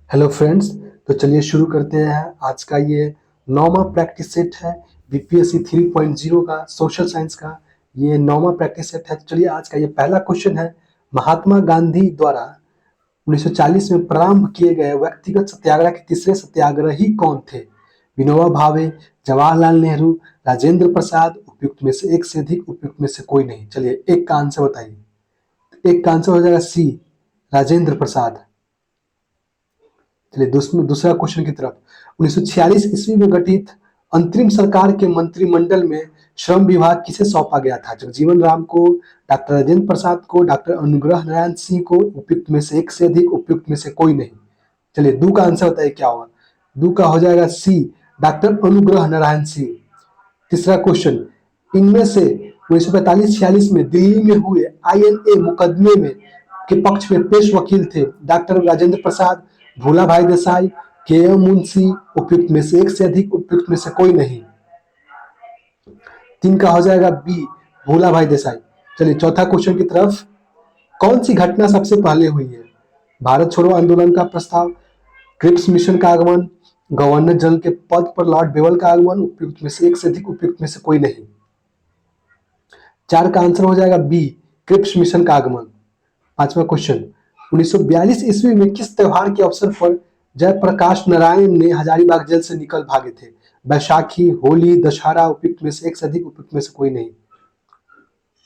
Hello friends. तो चलिए शुरू करते हैं। आज का ये 9वां प्रैक्टिस सेट है बीपीएससी 3.0 का सोशल साइंस का। ये 9वां प्रैक्टिस सेट है। तो चलिए आज का ये पहला क्वेश्चन है। महात्मा गांधी द्वारा 1940 में प्रारंभ किए गए व्यक्तिगत सत्याग्रह के तीसरे सत्याग्रही कौन थे? विनोबा भावे, जवाहरलाल नेहरू, राजेंद्र प्रसाद, उपयुक्त में से एक से अधिक, उपयुक्त में से कोई नहीं। चलिए एक का आंसर बताइए। एक का आंसर हो जाएगा सी, राजेंद्र प्रसाद। चलिए दूसरा क्वेश्चन की तरफ। 1946 ईस्वी में गठित अंतरिम सरकार के मंत्रिमंडल में श्रम विभाग किसे सौंपा गया था? जगजीवन राम को, डॉक्टर राजेंद्र प्रसाद को, डॉक्टर अनुग्रह नारायण सिंह को, उपयुक्त में से एक से अधिक, उपयुक्त में से कोई नहीं। चलिए दू का आंसर बताइए क्या होगा। दू का हो जाएगा सी, डॉक्टर अनुग्रह नारायण सिंह। तीसरा क्वेश्चन। इनमें से 1945-46 में दिल्ली में हुए आईएनए मुकदमे में के पक्ष में पेश वकील थे डॉक्टर राजेंद्र प्रसाद, भोला भाई देसाई, के एम मुंशी, उपयुक्त में से एक से अधिक, उपयुक्त में से कोई नहीं। तीन का हो जाएगा बी, भोला भाई देसाई। चलिए चौथा क्वेश्चन की तरफ। कौन सी घटना सबसे पहले हुई है? भारत छोड़ो आंदोलन का प्रस्ताव, क्रिप्स मिशन का आगमन, गवर्नर जनरल के पद पर लॉर्ड बेवल का आगमन, उपयुक्त में से एक से अधिक, उपयुक्त में से कोई नहीं। चार का आंसर हो जाएगा बी, क्रिप्स मिशन का आगमन। पांचवा क्वेश्चन। 1942 ईस्वी में किस त्योहार के अवसर पर जयप्रकाश नारायण ने हजारीबाग जेल से निकल भागे थे? बैसाखी, होली, दशहरा, उपयुक्त में से एक से अधिक, उपयुक्त में से कोई नहीं।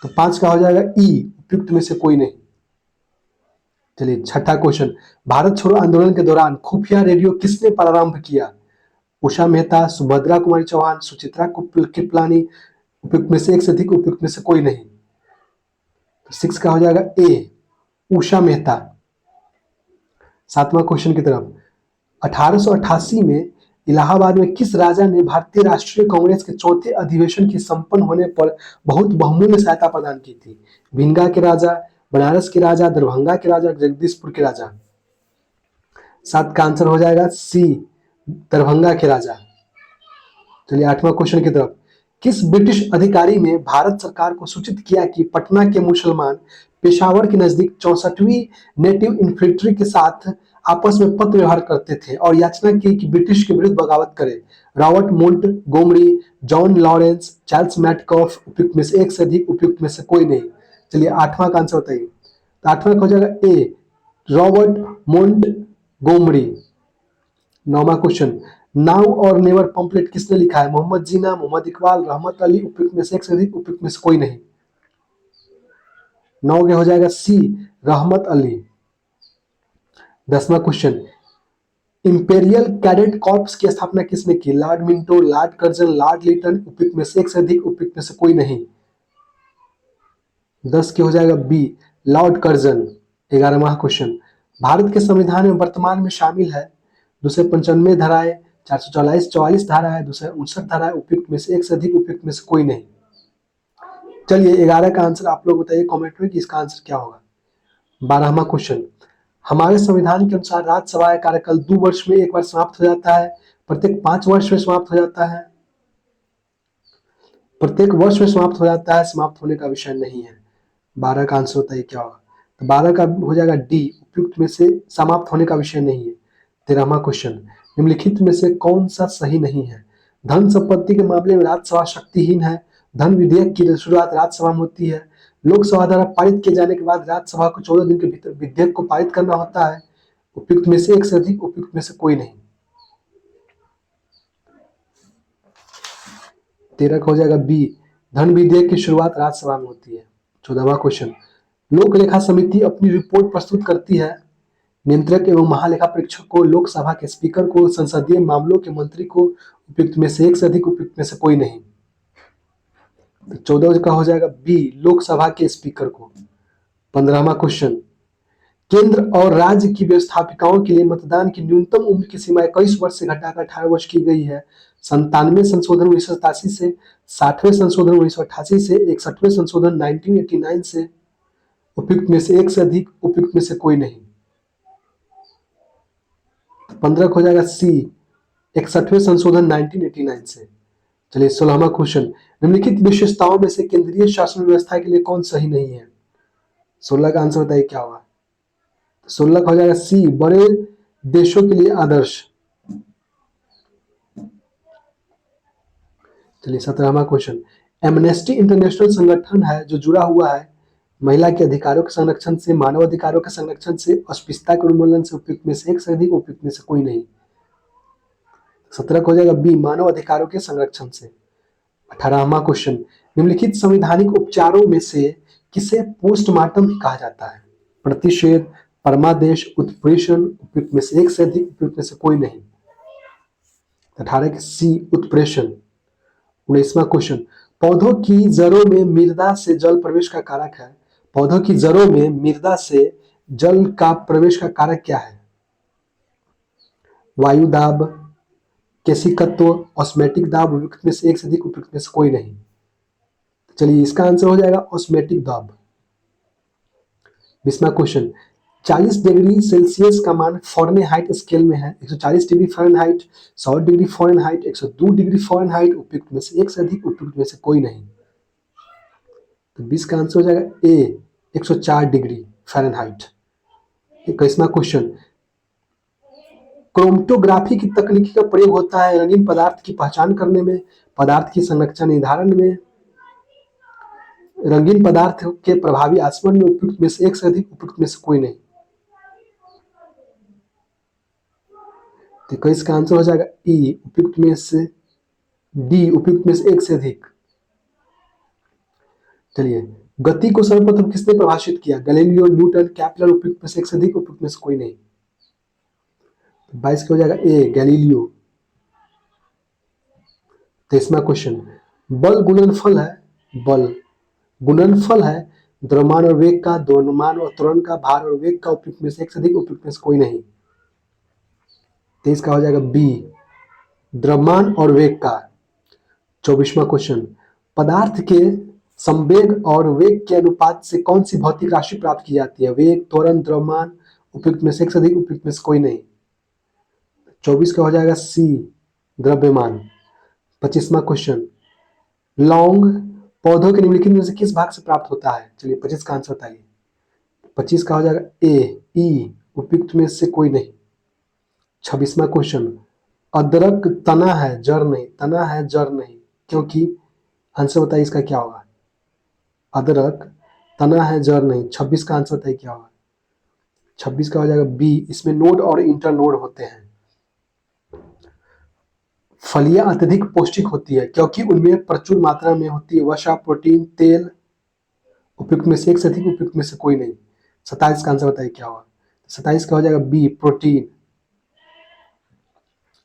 तो पांच का हो जाएगा ई, उपयुक्त में से कोई नहीं। चलिए छठा क्वेश्चन। भारत छोड़ो आंदोलन के दौरान खुफिया रेडियो किसने प्रारंभ किया? उषा मेहता, सुभद्रा कुमारी चौहान, सुचित्रा कृपलानी, उपयुक्त में से एक से अधिक, उपयुक्त में से कोई नहीं। तो सिक्स का हो जाएगा ए, उषा मेहता। सातवां क्वेश्चन की तरफ। 1888 में इलाहाबाद में किस राजा ने भारतीय राष्ट्रीय कांग्रेस के चौथे अधिवेशन की संपन्न होने पर बहुत बहुमूल्य सहायता प्रदान की थी? भिंगा के राजा, बनारस के राजा, दरभंगा के राजा, जगदीशपुर के राजा। सात का आंसर हो जाएगा सी, दरभंगा के राजा। चलिए आठवां क्वेश्चन की तरफ। किस ब्रिटिश अधिकारी ने भारत सरकार को सूचित किया कि पटना के मुसलमान पेशावर के नजदीक 64वीं नेटिव इन्फेंट्री के साथ आपस में पत्र व्यवहार करते थे और याचना की कि ब्रिटिश के विरुद्ध बगावत करे? Robert Montgomery, John Lawrence, Charles Metcalfe, उपयुक्त में से एक से अधिक, उपयुक्त में से कोई नहीं। चलिए आठवां का आंसर बताइए। तो आठवां का हो जाएगा ए, रॉबर्ट मोंट गोमरी। नौवां क्वेश्चन। नाउ और नेवर पंपलेट किसने लिखा है? मोहम्मद जीना, मोहम्मद इकबाल, रहमत अली, उपयुक्त में से एक से अधिक, उपयुक्त में से कोई नहीं। नौ के हो जाएगा सी, रहमत अली। दसवां क्वेश्चन। इंपेरियल कैडेट कॉर्प्स की स्थापना किसने की? Lord Minto, Lord Curzon, Lord Lytton, उपयुक्त में से एक से अधिक, उपयुक्त में से कोई नहीं। 10 के हो जाएगा बी, लॉर्ड कर्जन। 11वां क्वेश्चन। भारत के संविधान में वर्तमान में शामिल है 295 धाराएं, 444 धारा है, 259 धारा है, उपयुक्त में से एक से अधिक, उपयुक्त में से कोई नहीं। चलिए 11 का आंसर आप लोग बताइए कमेंट में कि इसका आंसर क्या होगा। 12वां क्वेश्चन। हमारे संविधान के अनुसार राज्यसभा का कार्यकाल 2 वर्ष में एक बार समाप्त हो जाता है, प्रत्येक 5 वर्ष में समाप्त हो जाता है, प्रत्येक वर्ष में समाप्त हो जाता है, समाप्त होने का विषय नहीं है। 12 का आंसर बताइए क्या होगा। तो 12 का हो जाएगा डी, उपयुक्त में से समाप्त होने का विषय नहीं है। 13वां क्वेश्चन। निम्नलिखित में से कौन सा सही नहीं है? धन संपत्ति के मामले में राज्यसभा शक्तिहीन है, धन विधेयक की शुरुआत राज्यसभा में होती है, लोकसभा द्वारा पारित किए जाने के बाद राज्यसभा को 14 दिन के भीतर विधेयक को पारित करना होता है, उपयुक्त में से एक से अधिक, उपयुक्त में से कोई नहीं। 13 का हो जाएगा बी, धन विधेयक की शुरुआत राज्यसभा में होती है। 14वां क्वेश्चन। लोक लेखा समिति अपनी रिपोर्ट प्रस्तुत करती है, नियंत्रक एवं महालेखा परीक्षक को, लोकसभा के स्पीकर को, संसदीय मामलों के मंत्री को, उपयुक्त में से एक से अधिक, उपयुक्त में से कोई नहीं। तो 14 का हो जाएगा बी, लोकसभा के स्पीकर को। 15वां क्वेश्चन। केंद्र और राज्य की व्यवस्थापिकाओं के लिए मतदान की न्यूनतम उम्र की सीमा 21 वर्ष से घटाकर 18 वर्ष की गई है। 97वें संशोधन 1987 से, 60वें संशोधन 1988 से, 61वें संशोधन 1989 से, उपयुक्त में से एक से अधिक, उपयुक्त में से कोई नहीं। 15 हो जाएगा सी, 61वें संशोधन 1989 से। चलिए 16वां क्वेश्चन। निम्नलिखित विशेषताओं में से केंद्रीय शासन व्यवस्था के लिए कौन सही नहीं है? 16 का आंसर बताइए क्या होगा। 16 का हो जाएगा सी, बड़े देशों के लिए आदर्श। चलिए 17वां क्वेश्चन, एमनेस्टी इंटरनेशनल संगठन है जो जुड़ा हुआ है महिला के अधिकारों के संरक्षण से, मानव अधिकारों के संरक्षण से, अस्पृश्यता के उन्मूलन से, उपयुक्त में से एक से अधिक, उपयुक्त में से कोई नहीं। 17 को हो जाएगा बी, मानव अधिकारों के संरक्षण से। 18वां क्वेश्चन, निम्नलिखित संवैधानिक उपचारों में से किसे पोस्टमार्टम भी कहा जाता है? प्रतिषेध, परमादेश, उत्प्रेषण, उपयुक्त में से एक से अधिक, उपयुक्त में से कोई नहीं। 18 के सी, उत्प्रेषण। 19वां क्वेश्चन, पौधों की जड़ों में मृदा से जल प्रवेश का कारक है। पौधों की जड़ों में मृदा से जल का प्रवेश का कारक क्या है? वायु दाब, केशिकत्व, ऑस्मेटिक दाब, उपयुक्त में से एक से अधिक, उपयुक्त में से कोई नहीं। चलिए इसका आंसर हो जाएगा ऑस्मेटिक दाब। 20वां क्वेश्चन, 40 डिग्री सेल्सियस का मान फ़ारेनहाइट स्केल में है। 140 degree Fahrenheit, 100 degree Fahrenheit, 102 degree Fahrenheit, उपयुक्त में से एक से अधिक, उपयुक्त में से कोई नहीं। तो 20 का आंसर हो जाएगा ए, 104 डिग्री फ़ारेनहाइट। 21वां क्वेश्चन, क्रोमेटोग्राफी की तकनीक का प्रयोग होता है रंगीन पदार्थ की पहचान करने में, पदार्थ की संरचना निर्धारण में, रंगीन पदार्थ के प्रभावी आचरण में, उपयुक्त में से एक से अधिक, उपयुक्त में से कोई नहीं। तो 21 का आंसर हो जाएगा ई, उपयुक्त में से डी, उपयुक्त में से एक से अधिक। चलिए, गति को सर्वप्रथम किसने परिभाषित किया? गैलीलियो, न्यूटन, कैप्लर, उपयुक्त में से एक से अधिक, उपयुक्त में से कोई नहीं। 22 का हो जाएगा ए, गैलीलियो। 23वां क्वेश्चन, बल गुणनफल है, बल गुणनफल है द्रव्यमान और वेग का, द्रव्यमान और त्वरण का, भार और वेग का, उपयुक्त में से एक से अधिक, उपयुक्त में से कोई नहीं। 23 का हो जाएगा बी, द्रव्यमान और वेग का। 24वां क्वेश्चन, पदार्थ के संवेग और वेग के अनुपात से कौन सी भौतिक राशि प्राप्त की जाती है? वेग, त्वरण, द्रव्यमान, उपयुक्त में से एक से अधिक, उपयुक्त में से कोई नहीं। 24 का हो जाएगा सी, द्रव्यमान। 25वां क्वेश्चन, लौंग पौधों के निम्नलिखित में से किस भाग से प्राप्त होता है? चलिए 25 का आंसर बताइए। 25 का हो जाएगा ए, ई, उपयुक्त में से कोई नहीं। 26वां क्वेश्चन, अदरक तना है जड़ नहीं, तना है जड़ नहीं, क्योंकि आंसर बताइए इसका क्या होगा? अदरक तना है जड़ नहीं। 26 का आंसर बताइए क्या होगा? 26 का हो जाएगा बी, इसमें नोड और इंटरनोड होते हैं। फलियां अत्यधिक पौष्टिक होती है क्योंकि उनमें प्रचुर मात्रा में होती है वसा, प्रोटीन, तेल, उपयुक्त में से एक से अधिक, उपयुक्त में से कोई नहीं। 27 का आंसर बताइए क्या होगा? 27 का हो जाएगा बी, प्रोटीन।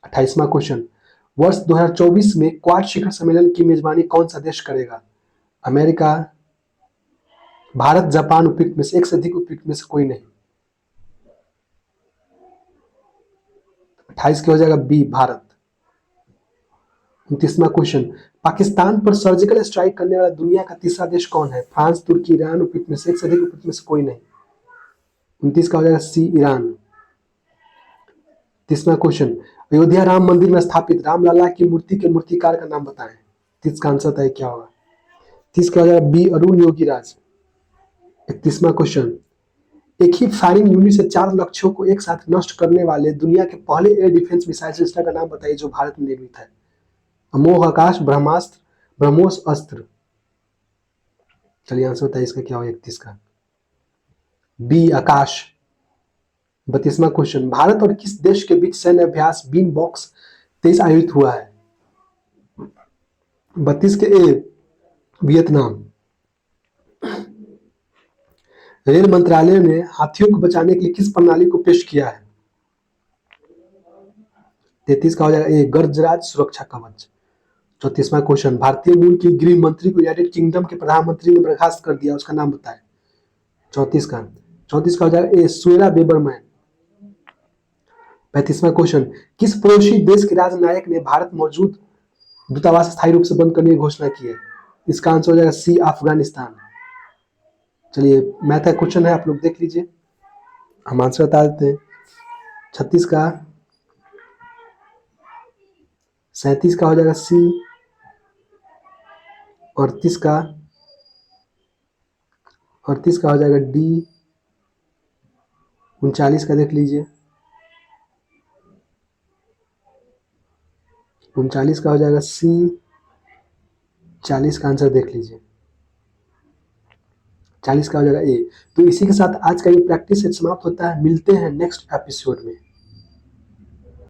28वां क्वेश्चन, वर्ष 2024 में क्वाड शिखर सम्मेलन की मेजबानी कौन सा देश करेगा? अमेरिका, भारत, जापान, उपयुक्त में से एक से अधिक, उपयुक्त में से कोई नहीं। 28 का हो जाएगा बी, भारत। 29वां क्वेश्चन, पाकिस्तान पर सर्जिकल स्ट्राइक करने वाला दुनिया का तीसरा देश कौन है? फ्रांस, तुर्की, ईरान, उपयुक्त में से एक से अधिक, उपयुक्त में से कोई नहीं। 29 का हो जाएगा सी, ईरान। 30वां क्वेश्चन, अयोध्या राम मंदिर में स्थापित रामलला की मूर्ति के मूर्तिकार का नाम बताएं। 30 का आंसर बताइए क्या होगा? 30 का हो जाएगा बी, अरुण योगीराज। 31वां क्वेश्चन, एक ही फायरिंग यूनिट से 4 लक्ष्यों को एक साथ नष्ट करने वाले दुनिया के पहले एयर डिफेंस मिसाइल सिस्टम का नाम बताइए जो भारत में निर्मित है। अमोघ आकाश, ब्रह्मास्त्र, ब्रह्मोस अस्त्र। चलिए आंसर बताइए इसका क्या होगा? 31 का बी, आकाश। 32वां क्वेश्चन, भारत और किस देश के बीच सैन्य अभ्यास बीन बॉक्स 23 आयोजित हुआ है? 32 के ए, वियतनाम। रेल मंत्रालय ने हाथियों को बचाने के लिए किस प्रणाली को पेश किया है? 33 का हो जाएगा ए, गजराज सुरक्षा कवच। 34वां क्वेश्चन, भारतीय मूल की गृह मंत्री को यूनाइटेड किंगडम के प्रधानमंत्री ने बर्खास्त कर दिया, उसका नाम बताएं। 34 का हो जाएगा ए, सुएरा बेबरमैन। 35वां क्वेश्चन, किस पड़ोसी देश के राजनायक ने भारत मौजूद दूतावास स्थायी रूप से बंद करने की घोषणा की है? इसका आंसर हो जाएगा सी, अफगानिस्तान। चलिए मैथ का क्वेश्चन है, आप लोग देख लीजिए, हम आंसर बता देते हैं। 36 का, 37 का हो जाएगा सी, 38 का, 38 का हो जाएगा डी, 39 का देख लीजिए, 39 का हो जाएगा सी, 40 का आंसर देख लीजिए, 40 का हो जाएगा ए। तो इसी के साथ आज का ये प्रैक्टिस सेट समाप्त होता है। मिलते हैं नेक्स्ट एपिसोड में।